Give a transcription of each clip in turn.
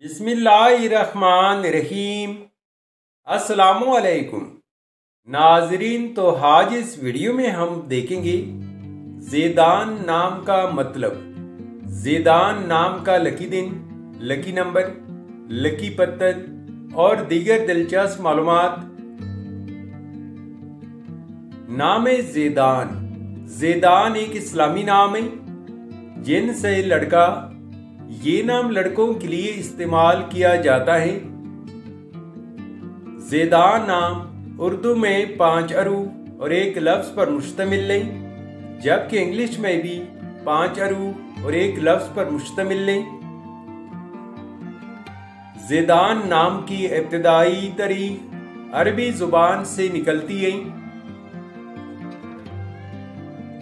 बिस्मिल्लाहिर्रहमानिर्रहीम। अस्सलामुअलैकुम नाजरीन। तो आज इस वीडियो में हम देखेंगे ज़ेदान नाम का मतलब, ज़ेदान नाम का लकी दिन, लकी नंबर, लकी पत्थर और दीगर दिलचस्प मालूमात। नाम ज़ेदान। ज़ेदान एक इस्लामी नाम है जिनसे लड़का, ये नाम लड़कों के लिए इस्तेमाल किया जाता है। ज़ेदान नाम उर्दू में 5 हरूफ और एक लफ्ज़ पर मुश्तमिल है, जबकि इंग्लिश में भी 5 हरूफ और एक लफ्ज़ पर मुश्तमिल है। ज़ेदान नाम की इब्तिदाई तारीख अरबी जुबान से निकलती है।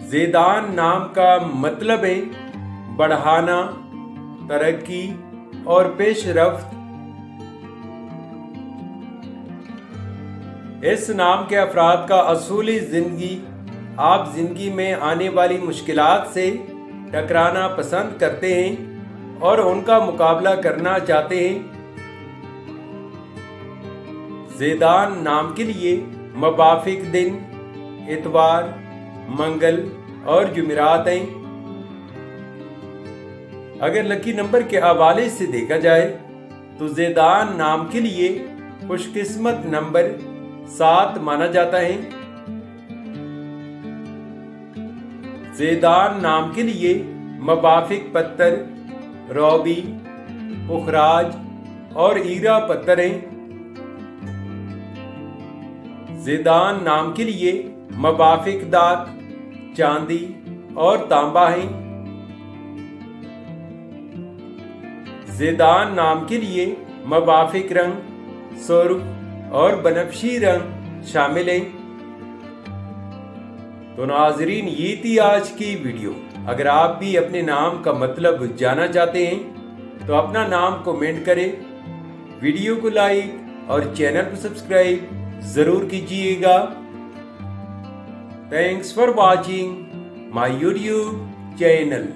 ज़ेदान नाम का मतलब है बढ़ाना, तरक्की और पेशरफ्त। इस नाम के अफराद का असूली जिंदगी, आप जिंदगी में आने वाली मुश्किलात से टकराना पसंद करते हैं और उनका मुकाबला करना चाहते हैं। ज़ेदान नाम के लिए मुवाफिक दिन इतवार, मंगल और जुमेरात हैं। अगर लकी नंबर के हवाले से देखा जाए तो ज़ेदान नाम के लिए खुशकिस्मत नंबर 7 माना जाता है। ज़ेदान नाम के लिए मुवाफिक पत्थर रोबी, पुखराज और हीरा पत्थर हैं। ज़ेदान नाम के लिए मुवाफिक दात चांदी और तांबा हैं। ज़ेदान नाम के लिए मुवाफिक रंग सुर्ख और बनफशी रंग शामिल हैं। तो नाजरीन, ये थी आज की वीडियो। अगर आप भी अपने नाम का मतलब जानना चाहते हैं तो अपना नाम कमेंट करें, वीडियो को लाइक और चैनल को सब्सक्राइब जरूर कीजिएगा। Thanks for watching my YouTube channel.